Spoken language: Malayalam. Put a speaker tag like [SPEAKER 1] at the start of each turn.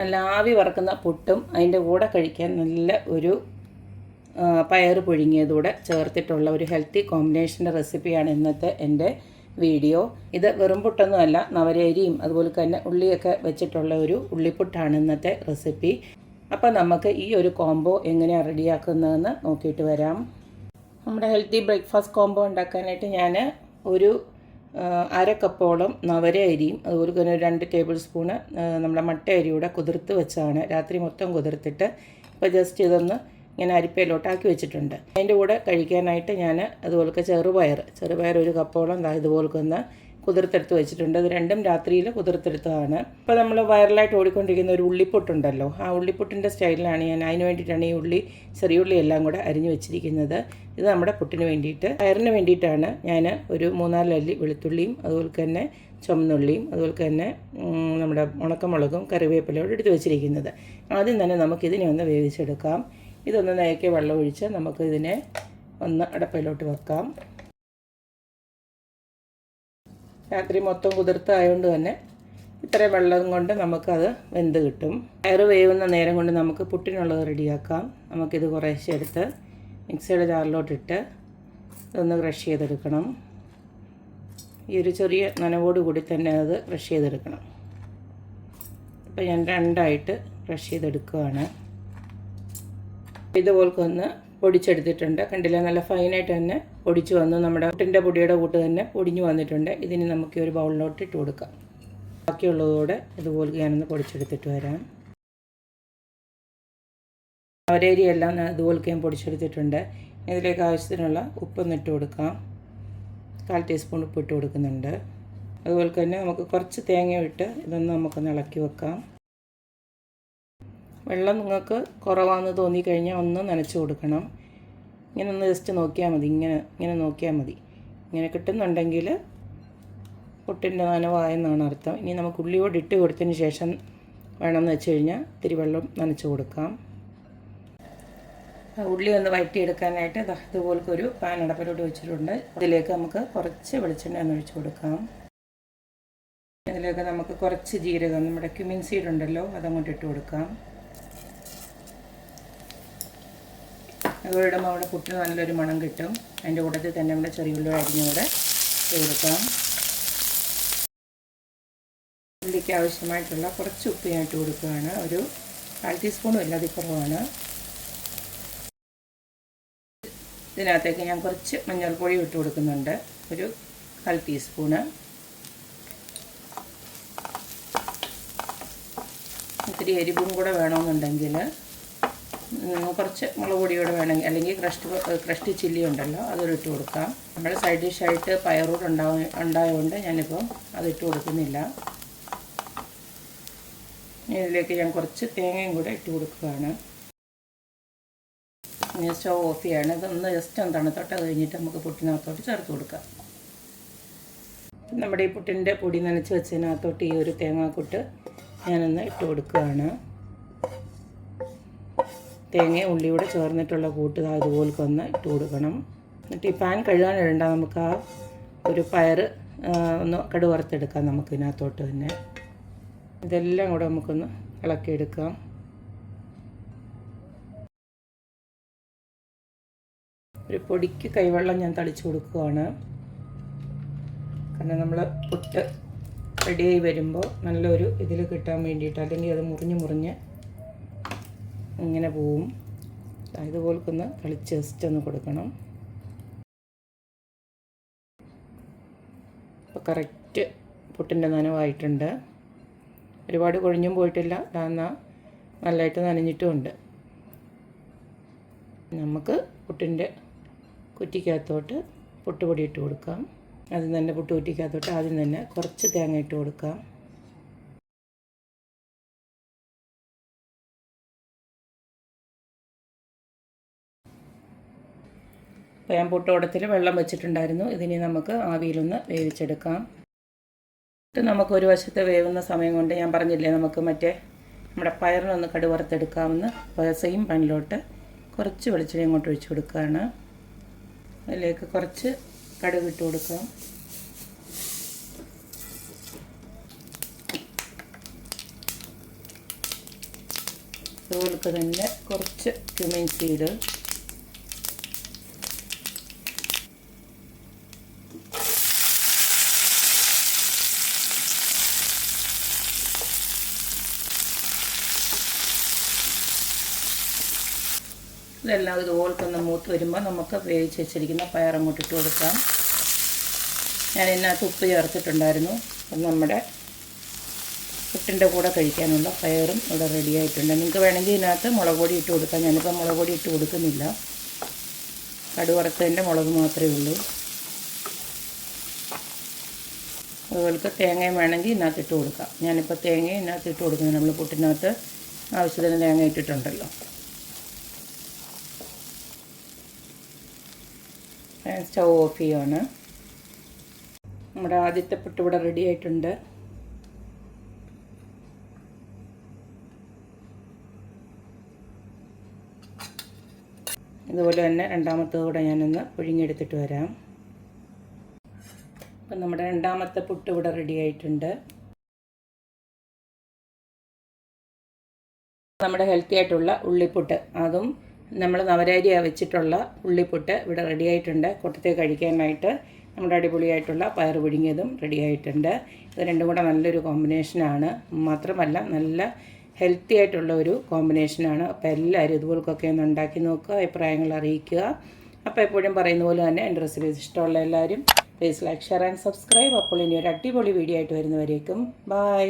[SPEAKER 1] നല്ല ആവി വറക്കുന്ന പുട്ടും അതിൻ്റെ കൂടെ കഴിക്കാൻ നല്ല ഒരു പയർ പുഴുങ്ങിയതൂടെ ചേർത്തിട്ടുള്ള ഒരു ഹെൽത്തി കോമ്പിനേഷൻ്റെ റെസിപ്പിയാണ് ഇന്നത്തെ എൻ്റെ വീഡിയോ. ഇത് വെറും പുട്ടൊന്നുമല്ല, നവരരിയും അതുപോലെ തന്നെ ഉള്ളിയൊക്കെ വെച്ചിട്ടുള്ള ഒരു ഉള്ളിപ്പുട്ടാണ് ഇന്നത്തെ റെസിപ്പി. അപ്പോൾ നമുക്ക് ഈ ഒരു കോംബോ എങ്ങനെയാണ് റെഡിയാക്കുന്നതെന്ന് നോക്കിയിട്ട് വരാം. നമ്മുടെ ഹെൽത്തി ബ്രേക്ക്ഫാസ്റ്റ് കോംബോ ഉണ്ടാക്കാനായിട്ട് ഞാൻ ഒരു അര കപ്പോളം നവര അരിയും അതുപോലെ തന്നെ 2 ടേബിൾ സ്പൂണ് നമ്മുടെ മട്ട അരിയൂടെ കുതിർത്ത് വെച്ചാണ്. രാത്രി മൊത്തം കുതിർത്തിട്ട് ഇപ്പോൾ ജസ്റ്റ് ഇതൊന്ന് ഇങ്ങനെ അരിപ്പയിലോട്ടാക്കി വെച്ചിട്ടുണ്ട്. അതിൻ്റെ കൂടെ കഴിക്കാനായിട്ട് ഞാൻ അതുപോലെ ചെറുപയർ 1 കപ്പോളം ഇതുപോലെ ഒന്ന് കുതിർത്തെടുത്ത് വെച്ചിട്ടുണ്ട്. ഇത് രണ്ടും രാത്രിയിൽ കുതിർത്തെടുത്തതാണ്. ഇപ്പോൾ നമ്മൾ വൈറലായിട്ട് ഓടിക്കൊണ്ടിരിക്കുന്ന ഒരു ഉള്ളിപ്പുട്ടുണ്ടല്ലോ, ആ ഉള്ളിപ്പുട്ടിൻ്റെ സ്റ്റൈലിലാണ് ഞാൻ. അതിന് വേണ്ടിയിട്ടാണ് ഈ ചെറിയ ഉള്ളി എല്ലാം കൂടെ അരിഞ്ഞു വെച്ചിരിക്കുന്നത്. ഇത് നമ്മുടെ പുട്ടിന് വേണ്ടിയിട്ട്. പയറിന് വേണ്ടിയിട്ടാണ് ഞാൻ ഒരു 3-4 അല്ലി വെളുത്തുള്ളിയും അതുപോലെ തന്നെ ചുമന്നുള്ളിയും അതുപോലെ തന്നെ നമ്മുടെ ഉണക്കമുളകും കറിവേപ്പിലയോട് എടുത്ത് വെച്ചിരിക്കുന്നത്. ആദ്യം തന്നെ നമുക്കിതിനെ ഒന്ന് വേവിച്ചെടുക്കാം. ഇതൊന്ന് നേരത്തെ വെള്ളം ഒഴിച്ച് നമുക്ക് ഇതിനെ ഒന്ന് അടപ്പയിലോട്ട് വെക്കാം. രാത്രി മൊത്തം കുതിർത്തായതുകൊണ്ട് തന്നെ ഇത്രയും വെള്ളം കൊണ്ട് നമുക്കത് വെന്ത് കിട്ടും. പയറ് വേവുന്ന നേരം കൊണ്ട് നമുക്ക് പുട്ടിനുള്ളത് റെഡിയാക്കാം. നമുക്കിത് കുറേശ്ശെ എടുത്ത് മിക്സിയുടെ ജാറിലോട്ടിട്ട് ഇതൊന്ന് ക്രഷ് ചെയ്തെടുക്കണം. ഈ ഒരു ചെറിയ നനവോട് കൂടി തന്നെ അത് ക്രഷ് ചെയ്തെടുക്കണം. ഇപ്പോൾ ഞാൻ 2ആയിട്ട് ക്രഷ് ചെയ്തെടുക്കുകയാണ്. ഇതുപോലൊക്കെ ഒന്ന് പൊടിച്ചെടുത്തിട്ടുണ്ട്. കണ്ടില്ല, നല്ല ഫൈനായിട്ട് തന്നെ പൊടിച്ച് വന്നു. നമ്മുടെ പുട്ടിൻ്റെ പൊടിയുടെ കൂട്ട് തന്നെ പൊടിഞ്ഞു വന്നിട്ടുണ്ട്. ഇതിന് നമുക്ക് ഒരു ബൗളിലോട്ട് ഇട്ട് കൊടുക്കാം. ബാക്കിയുള്ളതോടെ ഇതുപോലെ ഞാനൊന്ന് പൊടിച്ചെടുത്തിട്ട് വരാം. അവരേരിയെല്ലാം ഇതുപോലെ ഞാൻ പൊടിച്ചെടുത്തിട്ടുണ്ട്. ഇതിലേക്ക് ആവശ്യത്തിനുള്ള ഉപ്പൊന്ന് ഇട്ട് കൊടുക്കാം. 1/4 ടീസ്പൂൺ ഉപ്പ് ഇട്ട് കൊടുക്കുന്നുണ്ട്. അതുപോലെ തന്നെ നമുക്ക് കുറച്ച് തേങ്ങ ഇട്ട് ഇതൊന്ന് നമുക്കൊന്ന് ഇളക്കി വെക്കാം. വെള്ളം നിങ്ങൾക്ക് കുറവാണെന്ന് തോന്നിക്കഴിഞ്ഞാൽ ഒന്ന് നനച്ച് കൊടുക്കണം. ഇങ്ങനെ ഒന്ന് ജസ്റ്റ് നോക്കിയാൽ മതി. ഇങ്ങനെ നോക്കിയാൽ മതി. ഇങ്ങനെ കിട്ടുന്നുണ്ടെങ്കിൽ പുട്ടിൻ്റെ നനവായെന്നാണ് അർത്ഥം. ഇനി നമുക്ക് ഉള്ളിയോട് ഇട്ട് കൊടുത്തതിന് ശേഷം വേണമെന്ന് വെച്ച് കഴിഞ്ഞാൽ ഇത്തിരി വെള്ളം നനച്ച് കൊടുക്കാം. ഉള്ളി ഒന്ന് വഴറ്റിയെടുക്കാനായിട്ട് ഇതുപോലൊക്കെ ഒരു പാൻ അടപ്പിലോട്ട് വെച്ചിട്ടുണ്ട്. അതിലേക്ക് നമുക്ക് കുറച്ച് വെളിച്ചെണ്ണ ഒന്ന് ഒഴിച്ച് കൊടുക്കാം. ഇതിലേക്ക് നമുക്ക് കുറച്ച് ജീരകം, നമ്മുടെ ക്യുമിൻ സീഡ് ഉണ്ടല്ലോ, അതങ്ങോട്ട് ഇട്ട് കൊടുക്കാം. അതുപോലെ നമ്മുടെ പുട്ടിന് നല്ലൊരു മണം കിട്ടും. അതിൻ്റെ കൂട്ടത്തിൽ തന്നെ നമ്മുടെ ചെറിയുള്ളി അരിഞ്ഞൂടെ ഇട്ട് കൊടുക്കാം. ഉള്ളിക്ക് ആവശ്യമായിട്ടുള്ള കുറച്ച് ഉപ്പ് ഞാൻ ഇട്ട് കൊടുക്കുകയാണ്. ഒരു 1/4 ടീസ്പൂണും അല്ല, അതിൽ കുറവാണ്. ഇതിനകത്തേക്ക് ഞാൻ കുറച്ച് മഞ്ഞൾപ്പൊടി ഇട്ട് കൊടുക്കുന്നുണ്ട്, ഒരു 1/4 ടീസ്പൂണ്. ഇത്തിരി എരിവും കൂടെ വേണമെന്നുണ്ടെങ്കിൽ കുറച്ച് മുളക് പൊടിയോടെ വേണമെങ്കിൽ, അല്ലെങ്കിൽ ക്രഷ്ഡ് ചില്ലി ഉണ്ടല്ലോ, അതൊരു ഇട്ട് കൊടുക്കാം. നമ്മൾ സൈഡ് ഡിഷായിട്ട് പയറൂട് ഉണ്ടായതുകൊണ്ട് ഞാനിപ്പോൾ അതിട്ട് കൊടുക്കുന്നില്ല. ഇതിലേക്ക് ഞാൻ കുറച്ച് തേങ്ങയും കൂടെ ഇട്ട് കൊടുക്കുകയാണ്. ഇനി സ്റ്റവ് ഓഫ് ചെയ്യാണ്. ഇതൊന്ന് ജസ്റ്റ് ഒന്ന് തണുത്തോട്ട് കഴിഞ്ഞിട്ട് നമുക്ക് പുട്ടിനകത്തോട്ട് ചേർത്ത് കൊടുക്കാം. നമ്മുടെ ഈ പുട്ടിൻ്റെ പൊടി നനച്ച് വെച്ചതിനകത്തോട്ട് ഈ ഒരു തേങ്ങാക്കൊട്ട് ഞാനൊന്ന് ഇട്ട് കൊടുക്കുകയാണ്. തേങ്ങയും ഉള്ളിയൂടെ ചേർന്നിട്ടുള്ള കൂട്ട് അതുപോലൊക്കെ ഒന്ന് ഇട്ട് കൊടുക്കണം. എന്നിട്ട് ഈ പാൻ കഴുകാനിടണ്ട, നമുക്ക് ആ ഒരു പയർ ഒന്ന് കടുക് വറുത്തെടുക്കാം നമുക്ക് ഇതിനകത്തോട്ട് തന്നെ. ഇതെല്ലാം കൂടെ നമുക്കൊന്ന് ഇളക്കിയെടുക്കാം. ഒരു പൊടിക്ക് കൈവെള്ളം ഞാൻ തളിച്ച് കൊടുക്കുകയാണ്. കാരണം നമ്മൾ പുട്ട് റെഡിയായി വരുമ്പോൾ നല്ലൊരു ഇതിൽ കിട്ടാൻ വേണ്ടിയിട്ട്, അല്ലെങ്കിൽ അത് മുറിഞ്ഞ് ഇങ്ങനെ പോവും. ഇതുപോലൊക്കൊന്ന് തളിച്ച് ജസ്റ്റ് ഒന്ന് കൊടുക്കണം. ഇപ്പോൾ കറക്റ്റ് പുട്ടിൻ്റെ നനവായിട്ടുണ്ട്. ഒരുപാട് കൊഴിഞ്ഞും പോയിട്ടില്ല, എന്നാൽ നല്ലതായിട്ട് നനഞ്ഞിട്ടുമുണ്ട്. നമുക്ക് പുട്ടിൻ്റെ കുറ്റിക്കകത്തോട്ട് പുട്ടുപൊടി ഇട്ട് കൊടുക്കാം. ആദ്യം തന്നെ പുട്ടുകുറ്റിക്കകത്തോട്ട് ആദ്യം തന്നെ കുറച്ച് തേങ്ങ ഇട്ട് കൊടുക്കാം. അപ്പോൾ ഞാൻ പുട്ടുകുടത്തിൽ വെള്ളം വെച്ചിട്ടുണ്ടായിരുന്നു. ഇതിനെ നമുക്ക് ആവിയിലൊന്ന് വേവിച്ചെടുക്കാം. നമുക്ക് ഒരു വശത്ത് വേവുന്ന സമയം കൊണ്ട് ഞാൻ പറഞ്ഞില്ലേ, നമുക്ക് നമ്മുടെ പയറിനൊന്ന് കടുക് വറുത്തെടുക്കാമെന്ന്. സെയിം പാനിലോട്ട് കുറച്ച് വെളിച്ചെണ്ണ ഇങ്ങോട്ട് ഒഴിച്ച് കൊടുക്കുകയാണ്. അതിലേക്ക് കുറച്ച് കടുക് ഇട്ട് കൊടുക്കാം. അതുപോലെ തന്നെ കുറച്ച് ക്യുമിൻ സീഡ്, ഇതെല്ലാം ഇതുപോലൊന്ന് മൂത്ത് വരുമ്പോൾ നമുക്ക് വേവിച്ച് വെച്ചിരിക്കുന്ന പയർ അങ്ങോട്ട് ഇട്ട് കൊടുക്കാം. ഞാൻ ഇതിനകത്ത് ഉപ്പ് ചേർത്തിട്ടുണ്ടായിരുന്നു. അപ്പം നമ്മുടെ പുട്ടിൻ്റെ കൂടെ കഴിക്കാനുള്ള പയറും ഇവിടെ റെഡി ആയിട്ടുണ്ട്. നിങ്ങൾക്ക് വേണമെങ്കിൽ ഇതിനകത്ത് മുളക് പൊടി ഇട്ട് കൊടുക്കാം. ഞാനിപ്പോൾ മുളക് പൊടി ഇട്ട് കൊടുക്കുന്നില്ല, കടുക് വറുത്തതിൻ്റെ മുളക് മാത്രമേ ഉള്ളൂ. അതുപോലെ തേങ്ങയും വേണമെങ്കിൽ ഇതിനകത്ത് ഇട്ട് കൊടുക്കാം. ഞാനിപ്പോൾ തേങ്ങയും ഇതിനകത്ത് ഇട്ട് കൊടുക്കുന്നത്, നമ്മൾ പുട്ടിനകത്ത് ആവശ്യത്തിന് തേങ്ങ ഇട്ടിട്ടുണ്ടല്ലോ. സ്റ്റൗ ഓഫ് ചെയ്യുകയാണ്. നമ്മുടെ ആദ്യത്തെ പുട്ട് ഇവിടെ റെഡി ആയിട്ടുണ്ട്. ഇതുപോലെ തന്നെ രണ്ടാമത്തത് കൂടെ ഞാനൊന്ന് പുഴുങ്ങിയെടുത്തിട്ട് വരാം. അപ്പം നമ്മുടെ രണ്ടാമത്തെ പുട്ട് ഇവിടെ റെഡി ആയിട്ടുണ്ട്. നമ്മുടെ ഹെൽത്തി ആയിട്ടുള്ള ഉള്ളിപ്പുട്ട്, അതും നമ്മൾ നവരരി വെച്ചിട്ടുള്ള ഉള്ളിപ്പുട്ട് ഇവിടെ റെഡി ആയിട്ടുണ്ട്. കൂട്ടത്തിൽ കഴിക്കാനായിട്ട് നമ്മുടെ അടിപൊളിയായിട്ടുള്ള പയർ പുഴുങ്ങിയതും റെഡി ആയിട്ടുണ്ട്. ഇത് രണ്ടും കൂടെ നല്ലൊരു കോമ്പിനേഷനാണ്. മാത്രമല്ല നല്ല ഹെൽത്തി ആയിട്ടുള്ള ഒരു കോമ്പിനേഷനാണ്. അപ്പോൾ എല്ലാവരും ഇതുപോലൊക്കെ ഒന്ന് ഉണ്ടാക്കി നോക്കുക, അഭിപ്രായങ്ങൾ അറിയിക്കുക. അപ്പോൾ എപ്പോഴും പറയുന്ന പോലെ തന്നെ എൻ്റെ റെസിപ്പീസ് ഇഷ്ടമുള്ള എല്ലാവരും please like, share and subscribe. അപ്പോൾ ഇനി ഒരു അടിപൊളി വീഡിയോ ആയിട്ട് വരുന്നവരേക്കും ബൈ.